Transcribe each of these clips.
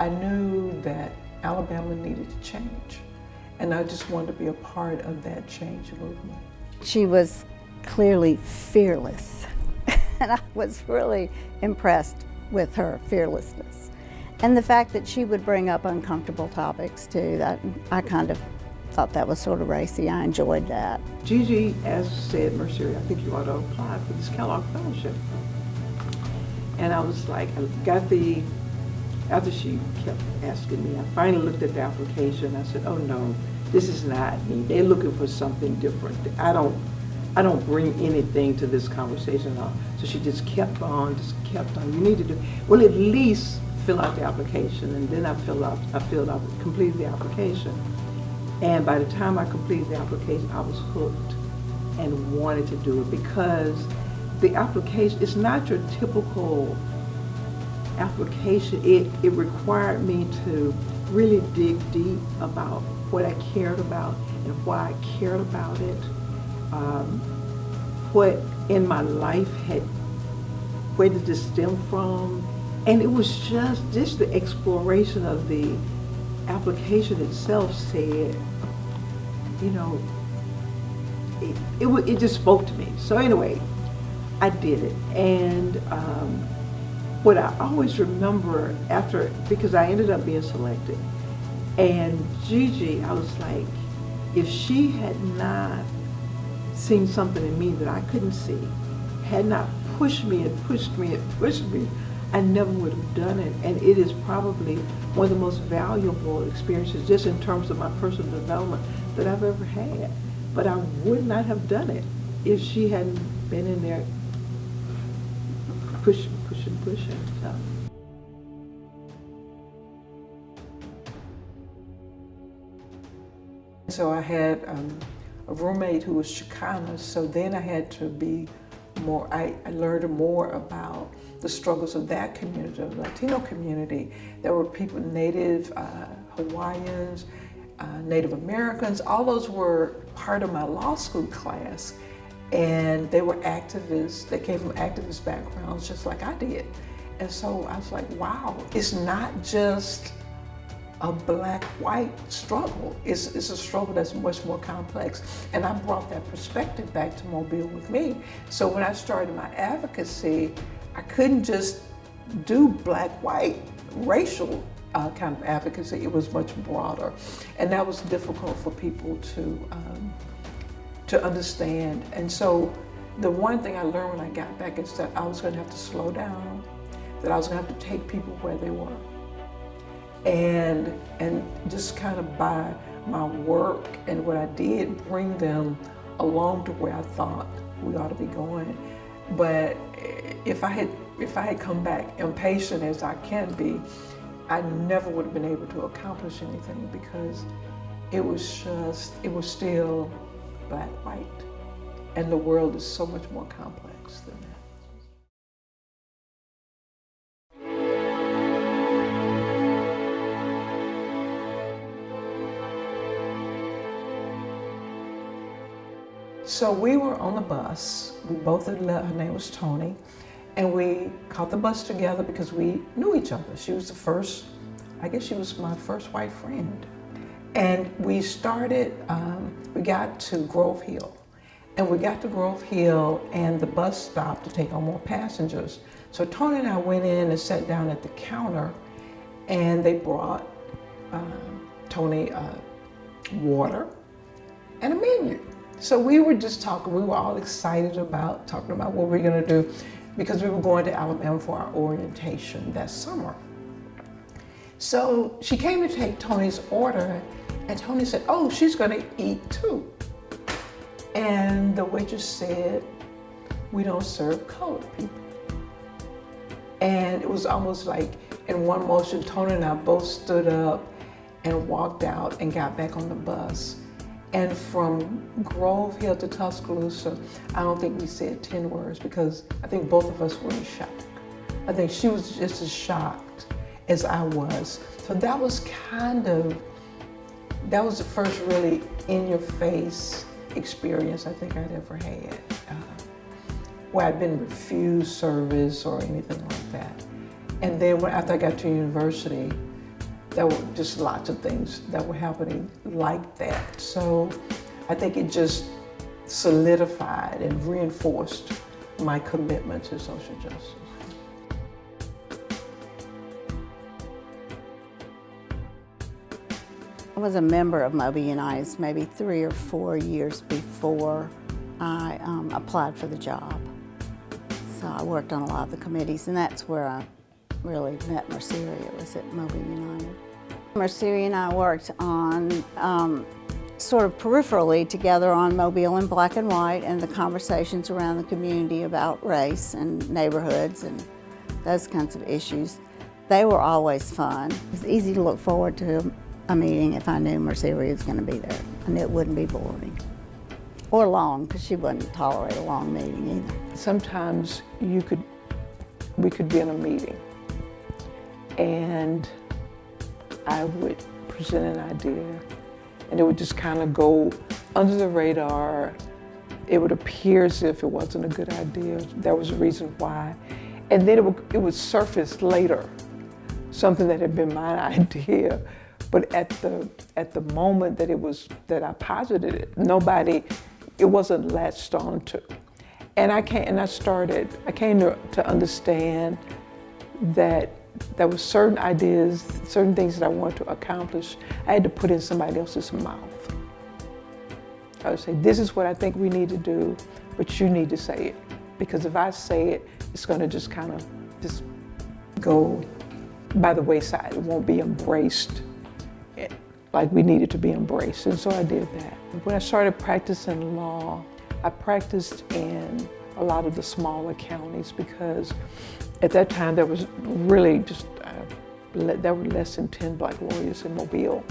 I knew that Alabama needed to change, and I just wanted to be a part of that change movement. She was clearly fearless, and I was really impressed with her fearlessness. And the fact that she would bring up uncomfortable topics too, that I kind of thought that was sort of racy. I enjoyed that. GiGi, as said, Merceria, I think you ought to apply for this Kellogg Fellowship. And I was like, after she kept asking me, I finally looked at the application. I said, oh no, this is not me. They're looking for something different. I don't bring anything to this conversation at all. So she just kept on. You need to do, well, at least fill out the application. And then I completed the application. And by the time I completed the application, I was hooked and wanted to do it, because the application is not your typical application. It required me to really dig deep about what I cared about and why I cared about it, what in my life where did this stem from? And it was just the exploration of the application itself said, you know, it just spoke to me. So anyway, I did it. And what I always remember because I ended up being selected, and GiGi, I was like, if she had not seen something in me that I couldn't see, had not pushed me and pushed me and pushed me, I never would have done it. And it is probably one of the most valuable experiences, just in terms of my personal development, that I've ever had. But I would not have done it if she hadn't been in there pushing. So I had a roommate who was Chicana, so then I had to be more, I learned more about the struggles of that community, the Latino community. There were people, Native Hawaiians, Native Americans, all those were part of my law school class. And they were activists, they came from activist backgrounds just like I did. And so I was like, wow, it's not just a black-white struggle. It's a struggle that's much more complex. And I brought that perspective back to Mobile with me. So when I started my advocacy, I couldn't just do black-white racial kind of advocacy. It was much broader. And that was difficult for people to understand. And so the one thing I learned when I got back is that I was going to have to slow down, that I was going to have to take people where they were. And just kind of by my work and what I did, bring them along to where I thought we ought to be going. But if I had come back impatient as I can be, I never would have been able to accomplish anything, because it was still black, white, and the world is so much more complex than that. So we were on the bus. We both had left. Her name was Tony, and we caught the bus together because we knew each other. She was I guess she was my first white friend. And we started, we got to Grove Hill. And we got to Grove Hill and the bus stopped to take on more passengers. So Tony and I went in and sat down at the counter, and they brought Tony water and a menu. So we were just talking, we were all excited about talking about what we were gonna do, because we were going to Alabama for our orientation that summer. So she came to take Tony's order, and Tony said, oh, she's gonna eat too. And the waitress said, we don't serve colored people. And it was almost like in one motion, Tony and I both stood up and walked out and got back on the bus. And from Grove Hill to Tuscaloosa, I don't think we said 10 words, because I think both of us were in shock. I think she was just as shocked as I was. So that was the first really in-your-face experience I think I'd ever had, where I'd been refused service or anything like that. And then after I got to university, there were just lots of things that were happening like that. So I think it just solidified and reinforced my commitment to social justice. I was a member of Moby United maybe 3 or 4 years before I applied for the job. So I worked on a lot of the committees, and that's where I really met Merceria, was at Moby United. Merceria and I worked on sort of peripherally together on Mobile in black and white and the conversations around the community about race and neighborhoods and those kinds of issues. They were always fun. It was easy to look forward to a meeting if I knew Merceria was going to be there, and it wouldn't be boring. Or long, because she wouldn't tolerate a long meeting either. Sometimes we could be in a meeting and I would present an idea and it would just kind of go under the radar. It would appear as if it wasn't a good idea. There was a reason why. And then it would surface later, something that had been my idea. But at the moment that I posited it, it wasn't latched on to. And I came to understand that there were certain ideas, certain things that I wanted to accomplish, I had to put in somebody else's mouth. I would say, this is what I think we need to do, but you need to say it. Because if I say it, it's gonna just kind of just go by the wayside. It won't be embraced like we needed to be embraced. And so I did that. When I started practicing law, I practiced in a lot of the smaller counties because at that time there was really just, there were less than 10 black lawyers in Mobile.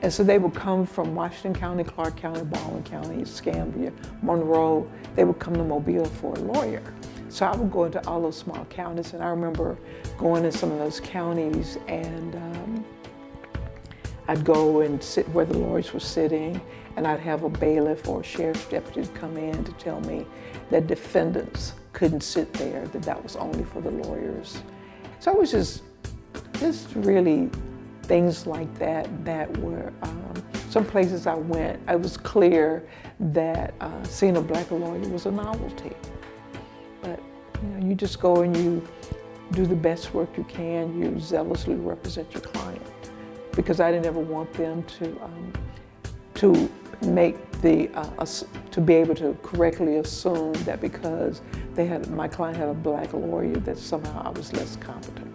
And so they would come from Washington County, Clark County, Baldwin County, Escambia, Monroe. They would come to Mobile for a lawyer. So I would go into all those small counties, and I remember going to some of those counties and I'd go and sit where the lawyers were sitting, and I'd have a bailiff or a sheriff's deputy come in to tell me that defendants couldn't sit there, that was only for the lawyers. So it was just really things like that were, some places I went, it was clear that seeing a black lawyer was a novelty. But you just go and you do the best work you can, you zealously represent your client. Because I didn't ever want them to be able to correctly assume that because my client had a black lawyer that somehow I was less competent.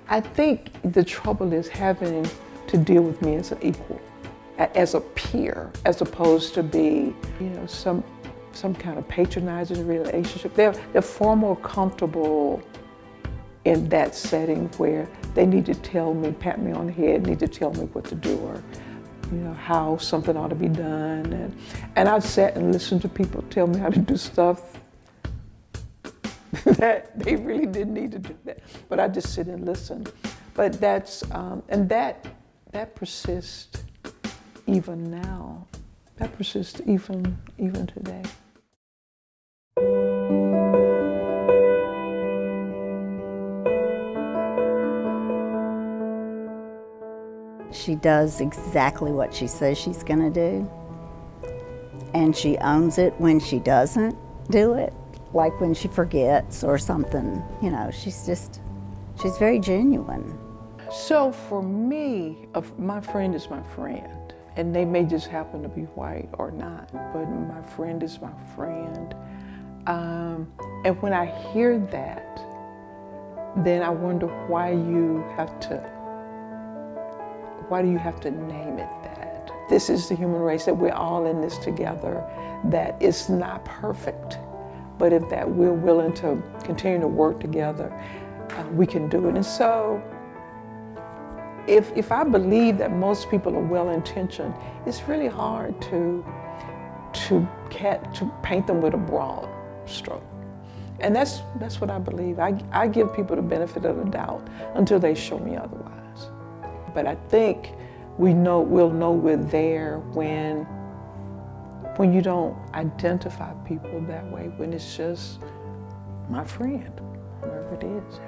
I think the trouble is having to deal with me as an equal, as a peer, as opposed to be, some kind of patronizing relationship. They're far more comfortable in that setting where they need to tell me, pat me on the head, need to tell me what to do or how something ought to be done. And I've sat and listened to people tell me how to do stuff that they really didn't need to do that. But I just sit and listen. But that's, and that persists even now. That persists even today. She does exactly what she says she's going to do, and she owns it when she doesn't do it, like when she forgets or something. She's very genuine. So for me, my friend is my friend, and they may just happen to be white or not, but my friend is my friend. And when I hear that, then I wonder why do you have to name it that? This is the human race, that we're all in this together, that it's not perfect, but that we're willing to continue to work together, we can do it. And so, if I believe that most people are well-intentioned, it's really hard to paint them with a broad stroke. And that's what I believe. I give people the benefit of the doubt until they show me otherwise. But I think we'll know we're there when you don't identify people that way, when it's just my friend, whoever it is.